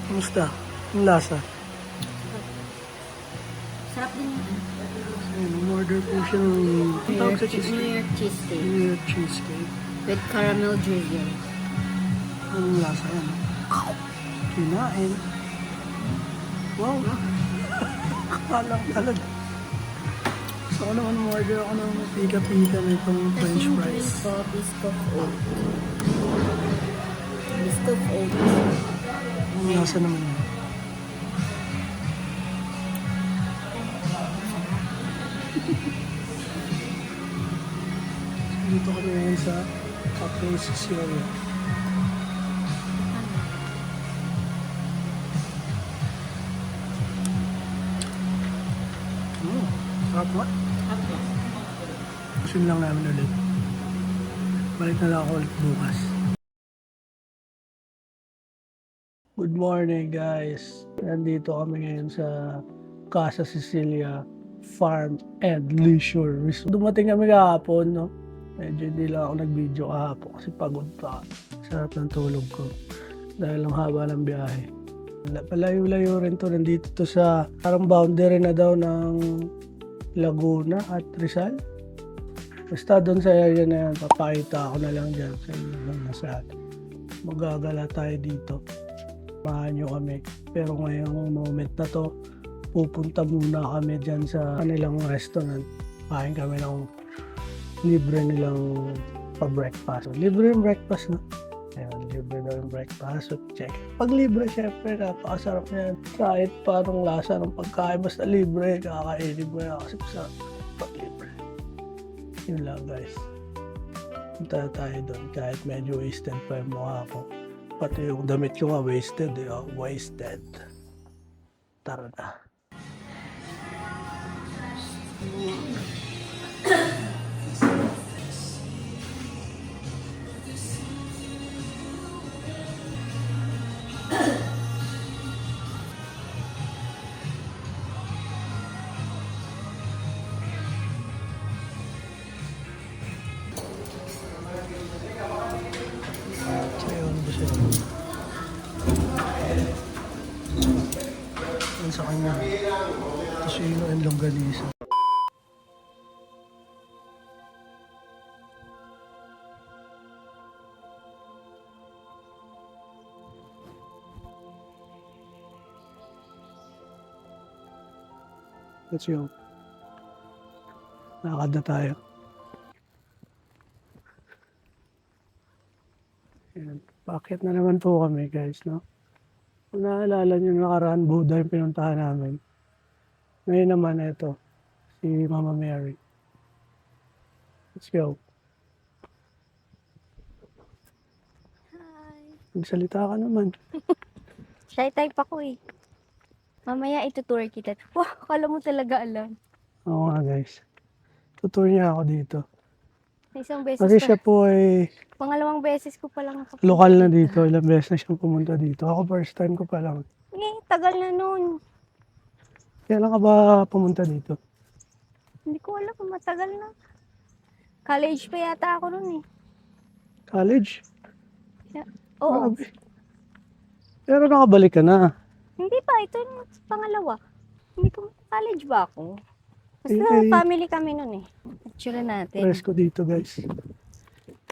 Kumusta? Ang lasa? Sarap din yun. Ayun, umorder po siya ng New York cheesecake. New York cheesecake. With caramel drizzle. Anong lasa yan? Kinain. Wow! Kalang talaga. Gusto ko naman umorder ako ng pika-pika na itong french fries. Ito, biscuit oat. Biscuit oat. Anong lasa naman yan? Dito kami ngayon sa Cafe Sicilia. Sarap mo? Gusto lang namin ulit. Balik na lang ako ulit bukas. Good morning guys. Nandito kami ngayon sa Casa Sicilia Farm and Leisure Resort. Dumating kami kahapon, no? Medyo hindi lang ako nag-video kahapon kasi pagod pa. Sarap ng tulog ko. Dahil ang haba ng biyahe. Palayo-layo rin to. Nandito to sa parang boundary na daw ng Laguna at Rizal. Basta doon sa area na yan, papakita ako na lang dyan sa inyo lang nasa magagala tayo dito. Samahan nyo kami. Pero ngayong moment na to, pupunta muna kami dyan sa kanilang restaurant. Kain kami ng libre nilang pa-breakfast. Libre yung breakfast, no? Ayan, libre daw yung breakfast. So, check. Pag libre, syempre, napakasarap na yan. Kahit parang lasa ng pagkain, basta libre, kakainin mo yan kasi masarap pag libre. Yun lang, guys. Punta tayo doon kahit medyo wasted pa yung mukha ko. Pati yung damit ko nga wasted, eh. Oh, wasted. Tara na. Sa kanya tosino and longganisa. Let's go. Nakakad na tayo. Ayan. Bakit na naman po kami guys, no? Kung naalala nyo nakaraan, Buddha yung pinuntahan namin. Ngayon naman ito, si Mama Mary. Let's go. Hi. Magsalita ka naman. Shy type ako eh. Mamaya itutour kita. Wow, akala mo talaga alam. Oo nga guys. Tutur niya ako dito. Isang beses Kasi pa. siya po ay Pangalawang beses ko pa lang nakapunta lokal na dito. Ilang beses na siyang pumunta dito. Ako first time ko pa lang. Tagal na nun. Kailan ka ba pumunta dito? Hindi ko alam kung matagal na. College pa yata ako nun eh. College? Oo. Grabe. Pero nakabalik ka na. Hindi pa, ito yung pangalawa. Hindi ko, college ba ako? Basta Eh, family kami nun eh. Picture natin. Presko dito guys.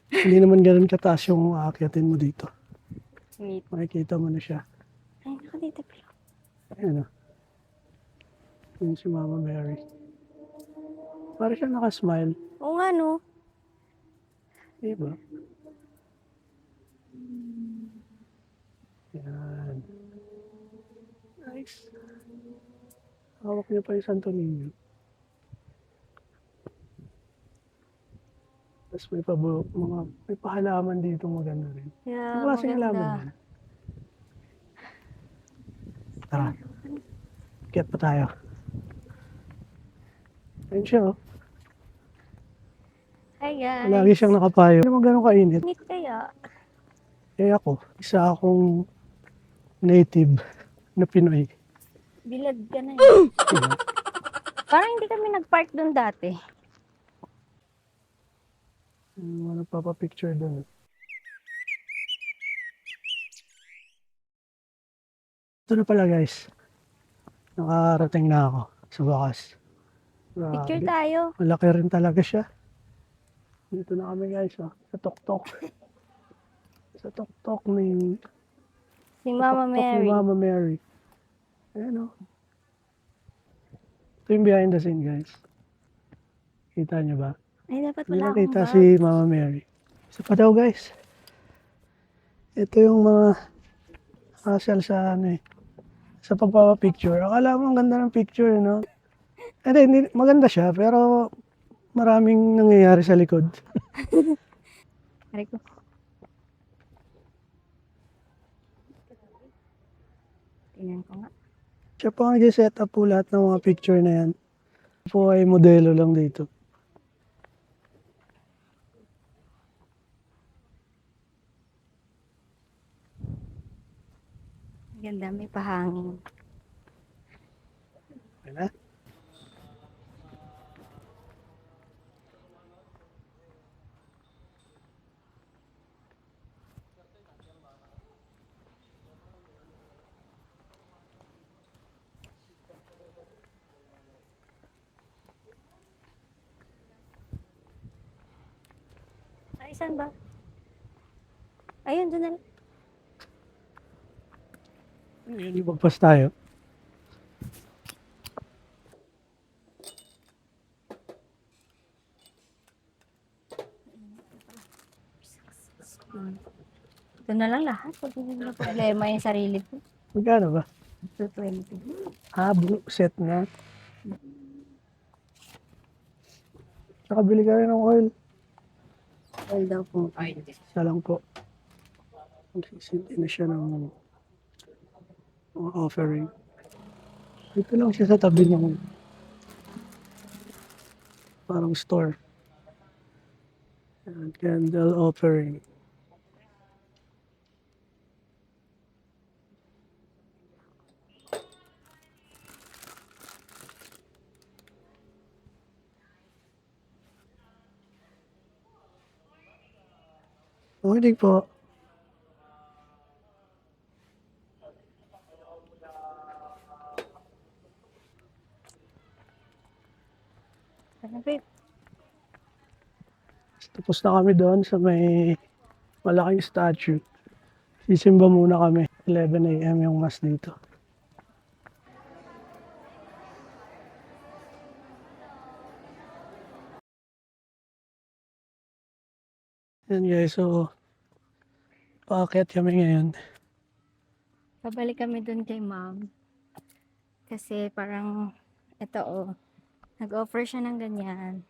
Hindi naman ganun kataas yung aakyatin mo dito. Wait. Makikita mo na siya. Ay, nakadito pala. Ayan o. Yun si Mama Mary. Parang siya nakasmile. Oo nga no. Diba? Yan. Nice. Hawak niya pa yung Santo Niño. Tapos may pahalaman dito maganda rin. Yeah, Ang klaseng halaman maganda. yan. Tara. Get pa tayo. Ayun siya oh. Hi guys. Lagi siyang nakapayo. Hindi naman ganun kainit. Init kaya. Eh ako, isa akong native na Pinoy. Bilad ka na eh. Parang hindi kami nag-park doon dati. Mga nagpapapicture doon. Ito na pala guys. Nakarating na ako sa wakas. Picture Grabe. tayo. Malaki rin talaga siya. Dito na kami guys. Oh. Sa tuktok. Sa tuktok ni Si sa Mama tuktok ni Mary. Mama Mary. Ayan o. Ito yung behind the scene guys. Kita niyo ba? Ay, dapat Hindi wala lang akong kita bag. si Mama Mary. Isa pa daw guys. Ito yung mga hassle sa ano eh. Sa pagpapapicture. Akala mo ang ganda ng picture, no? Hindi, maganda siya, pero maraming nangyayari sa likod. Aray ko. Tingnan ko nga. Siya po ang nag-set up po lahat ng mga picture na yan. Po ay modelo lang dito. Ganda, may pahangin. Okay na? Ay, saan ba? Ayun, doon na. Yun yung magpas tayo. Ito na lang lahat. Huwag na problema yung sarili ko. Magkano ba? 220. Blue set na. Nakabili ka rin ng oil. Well daw po. Isa lang po. Magsisindi na siya ng mga offering. Dito lang siya sa tabi ng parang store. And candle offering. Morning po. Ano ba? Tapos na kami doon sa may malaking statue. Sisimba muna kami. 11 a.m. yung mass dito. Yan guys, so paakyat kami ngayon. Pabalik kami dun kay ma'am. Kasi parang, ito nag-offer siya ng ganyan.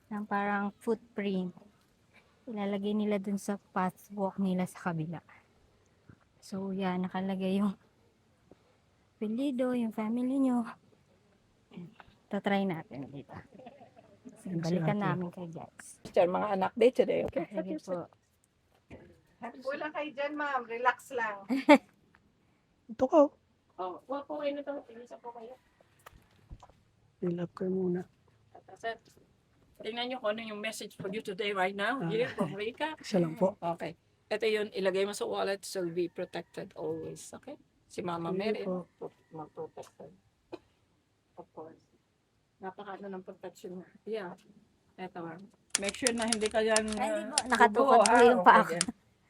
Ng parang footprint. Ilalagay nila dun sa pathwalk nila sa kabila. So, yan, nakalagay yung apelyido, yung family nyo. Tatry natin dito. Yan si Balikan ate. namin kay guys. Sir, mga anak day today, okay? Sige po. Happy lang kayo dyan, ma'am. Relax lang. Ito ko. Oh, huwag po kayo nito. Isa po kayo. Fill up ko muna. Sir, tingnan nyo kung ano yung message for you today right now. Here, from Rika. Isa lang po. Okay. Ito yun, ilagay mo sa wallet, so be protected always. Okay? Si Mama Sige Mary, po. mag-protected. Of course. Napaka ng protection mo. Yeah. Ito, make sure na hindi ka yan Ay, hindi po. Nakatukod po yung paa ko.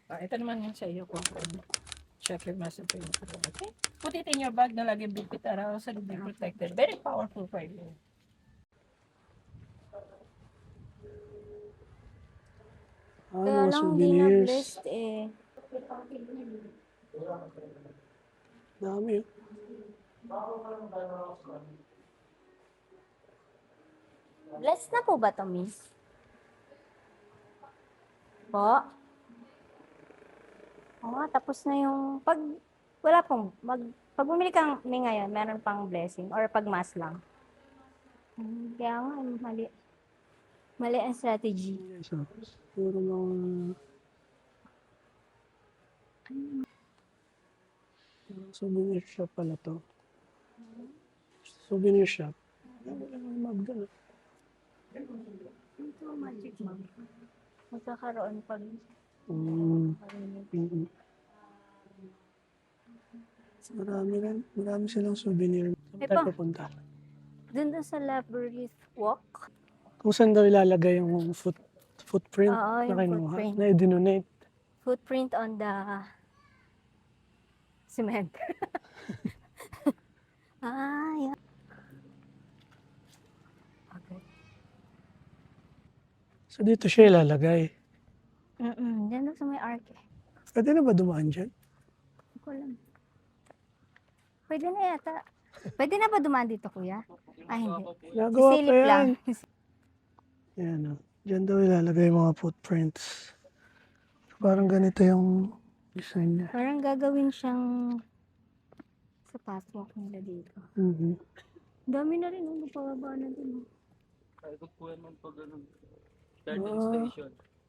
Ito naman yung sa iyo kung check your message. Okay? Put it in your bag na lagi bipit around so be protected. Very powerful for you. Kaya Mga lang hindi na souvenirs. blessed eh. Dami. Blessed na po ba to, miss? Po? Oo, tapos na yung wala pong pag bumili kang may ngayon, meron pang blessing or pag mass lang. Kaya nga, mali. Mali ang strategy. Yes, so, puro mga souvenir shop pala to. Souvenir shop. Magdala. Ito, magic ma'am. Magkakaroon pag Mm. marinig. Mm. Marami silang souvenir. Saan Ay tayo pa. papunta? Dun sa Labyrinth Walk. Kung saan daw ilalagay yung footprint Oo, na yung kinuha, footprint. na i-denote. Footprint on the cement. Yeah. Okay. So dito siya ilalagay. Diyan daw sa may arc eh. Pwede na ba dumaan dyan? Hindi ko alam. Pwede na yata. Pwede na ba dumaan dito, kuya? Hindi. Nagawa pa Sisilip lang. yan. Yan o. Diyan daw ilalagay yung mga footprints. Parang ganito yung design niya. Parang gagawin siyang sa passwalk nila dito. Mhm. Dami na rin. Pababa na din. Ah,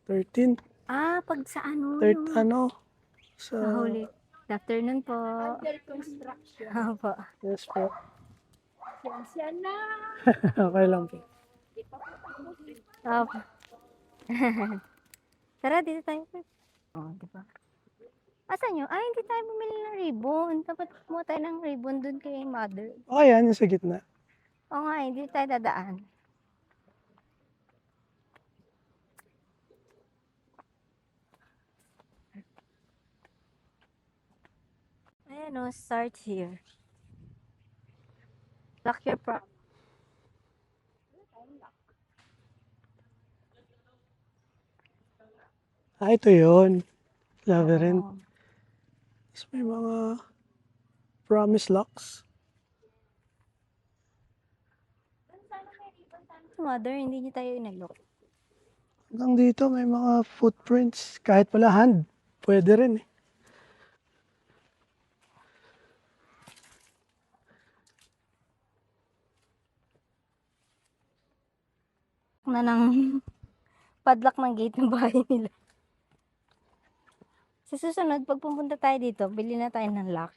13. Pag sa ano? Sa... Nahuli. Good afternoon po. Under construction. Opo. Yes po. Siya na. Okay lang po. Opo. Tara, dito tayo. Diba? Asan yun? Hindi tayo bumili ng ribbon. Dapat kumuha tayo ng ribbon dun kay mother. Okay yan, yung sa gitna. Oo nga, hindi tayo dadaan. Ayan o, start here. Lock your Ito yun. Labyrinth. Oo. Tapos may mga promise locks. Mother, hindi niyo tayo inalok. Hanggang dito may mga footprints. Kahit pala hand, pwede rin eh. Na ng padlock ng gate ng bahay nila. Sa susunod, pag pumunta tayo dito, bili na tayo ng lock.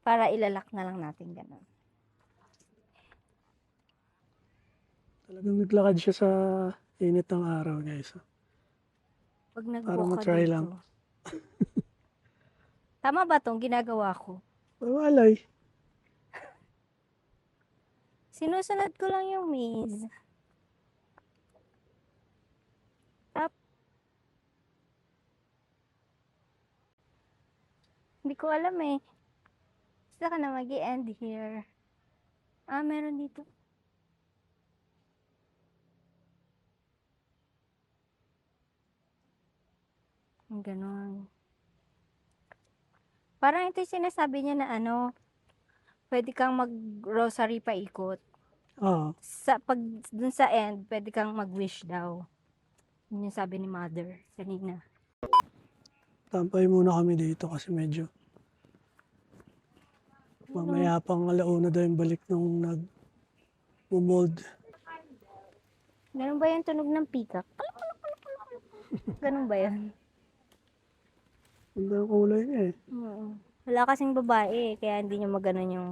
Para ilalak na lang natin ganun. Talagang naglakad siya sa init ng araw, guys. Pag Para nag-walk ka matry dito. lang. Tama ba tong ginagawa ko? Walay. Sinusunod ko lang yung maze. Hindi ko alam eh. Saan ka na mag-i-end here? Meron dito. Ganon. Parang ito yung sinasabi niya na pwede kang mag-rosary pa ikot. Oo. Dun sa end, pwede kang mag-wish daw. Yun yung sabi ni mother kanina. Tampay muna kami dito kasi medyo mamaya pang alauna daw yung balik nung nag-mold. Ganun ba yung tunog ng peacock? Ganun ba yan? Ganda yung kulay niya eh. Wala kasing babae kaya hindi niya maganon yung...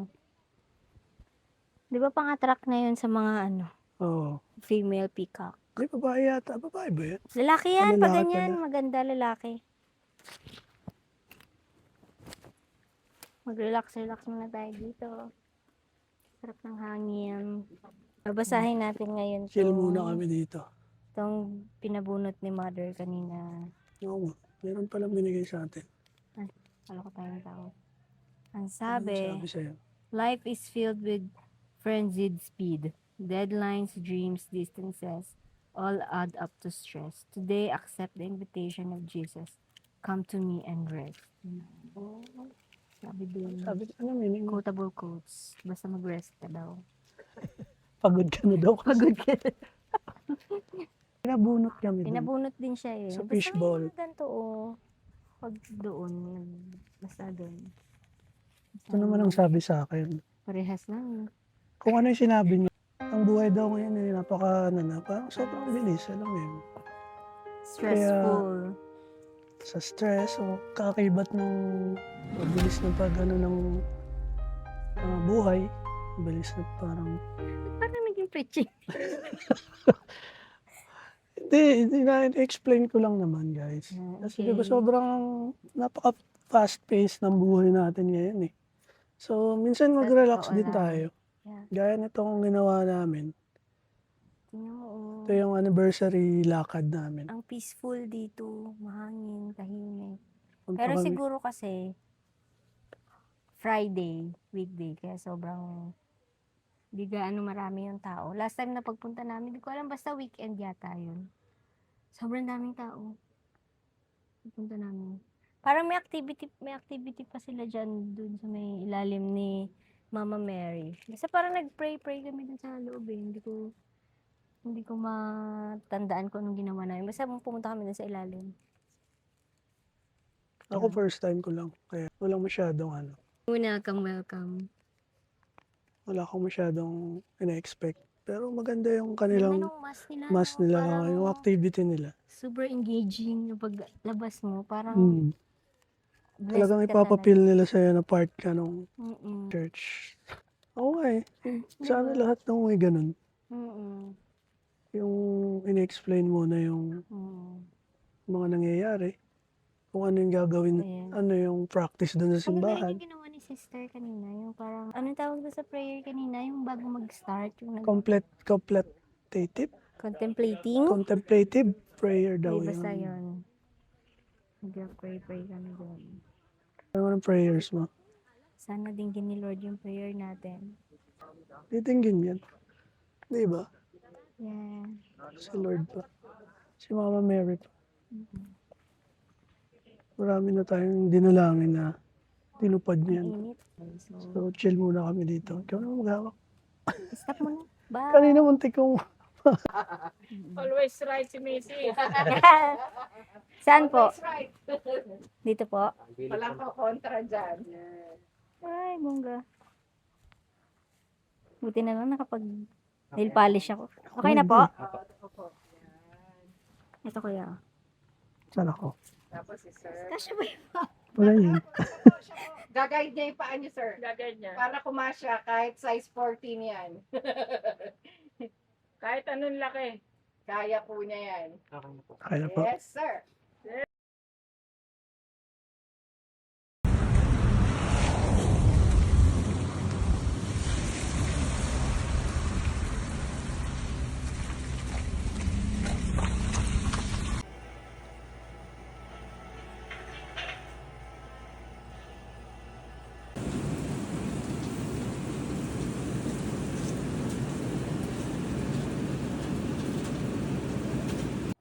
Di ba pang-attract na yun sa mga Oo. female peacock? May babae yata. Babae ba yan? Lalaki yan, pag Lalaki ganyan. pala. Maganda lalaki. Mag-relax muna tayo dito. Sarap ng hangin. Babasahin natin ngayon Chill muna kami dito. itong pinabunot ni mother kanina. Oo. Meron palang binigay sa atin. Wala ko tayong tao. Ang Ano sabi, sabi sa'yo? life is filled with frenzied speed. Deadlines, dreams, distances, all add up to stress. Today, accept the invitation of Jesus. Come to me and rest. Sabi din. Ano meaning? Quotable quotes. Basta mag-rest ka daw. Pagod ka na daw. Pagod ka. Pinabunot kami dun. Pinabunot din siya eh. Sa Basta fishball. may ganito pag doon, basta doon. Ito naman ang sabi sa akin. Parehas lang. Kung ano yung sinabi niya, ang buhay daw ngayon ay parang sobrang bilis. Alam mo yun. Stressful. Sa stress o kakakibat ng mabilis ng ng buhay. Mabilis na parang... Parang naging preaching. Hindi na-explain ko lang naman guys. Kasi Okay. diba sobrang fast pace ng buhay natin ngayon eh. So, minsan mag-relax Totoo din lang. tayo. Yeah. Gaya nitong ginawa namin. Tingnan mo, oh. Ito yung anniversary lakad namin. Ang peaceful dito. Mahangin, tahimik. Punta Pero kami. siguro kasi, Friday, weekday, kaya sobrang di gaano marami yung tao. Last time na pagpunta namin, di ko alam, basta weekend yata yun. Sobrang daming tao. Pagpunta namin. Parang may activity pa sila dyan dun sa may ilalim ni Mama Mary. Basta parang nag-pray kami dun sa loob eh. Hindi ko matandaan kung anong ginawa namin. Basta pumunta kami dun sa ilalim. Ako first time ko lang. Kaya walang masyadong ano. Welcome. Wala akong masyadong ina-expect. Pero maganda yung Ganda kanilang nung mas no? nila, Parang yung activity nila. super engaging yung paglabas mo. Parang Mm. blessed Talagang ka ipapapil talaga. nila sa'yo na part ka nung Mm-mm. church. Oo nga eh. Sana Diba? lahat ng may ganun. Mm-mm. Yung ina-explain mo na yung Mm. mga nangyayari. Kung ano yung gagawin, Ayan. ano yung practice doon sa Ang ganda rin simbahan. yung ginawa ni sister kanina. Yung parang, anong tawag ba sa prayer kanina? Yung bago mag-start. Yung Contemplative? contemplating? Contemplative prayer daw Hindi, basta yun. yun. Nag-pray kami doon. Ano ang prayers mo? Sana dinggin ni Lord yung prayer natin. Titinggin yan. Di ba? Yeah. Si Lord pa. Si Mama Mary pa. Marami na tayong dinalangin na tinupad Ang niyan. init. So, So, chill muna kami dito. Ikaw na maghawak. stop mo na. Bye! Kanina muntik kong Always right si Missy. Saan po? Always right. Dito po? Walang kontra dyan. Ay, bongga. Buti na lang nakapag nail polish ako. Okay na po? Ito kuya. saan ako. Tapos si sir. Kasya ba yun? Wala yun. Gagayad niya yung paa niyo, sir. Gaganyan. Para kumasya kahit size 14 yan. Kahit anong laki. Kaya po niya yan. Kaya po. Yes, sir.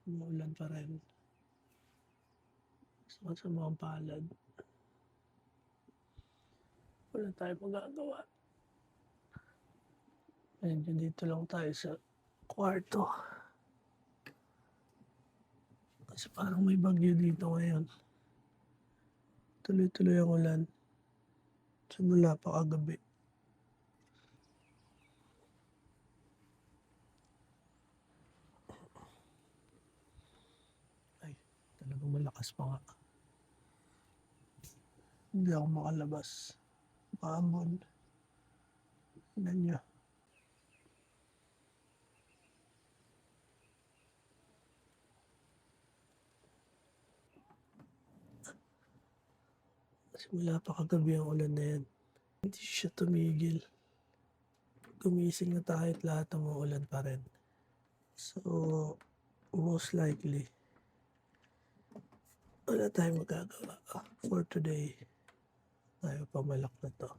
Umuulan pa rin. Sa mga palad. Wala tayong magagawa. Medyo dito lang tayo sa kwarto. Kasi parang may bagyo dito ngayon. Tuloy-tuloy ang ulan. Simula pa kagabi. Ay, talagang malakas pa nga. Hindi ako makalabas. Maambon. Tignan niyo. Simula pa kagabi ang ulan na yan. Hindi siya tumigil. Gumising na tayo at lahat ng ulan pa rin. So, most likely, wala tayong magagawa for today. Tayo pamalak na to.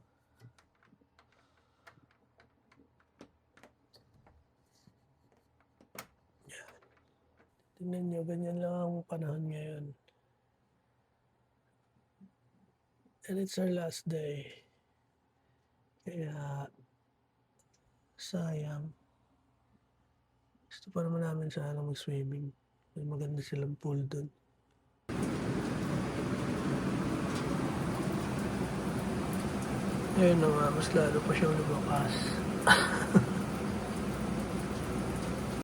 Yan. Tingnan nyo, ganyan lang ang panahon ngayon. And it's our last day. Kaya, sayang. Gusto pa naman namin sana mag-swimming. May maganda silang pool dun. Ayun na nga, mas lalo pa siya lumakas.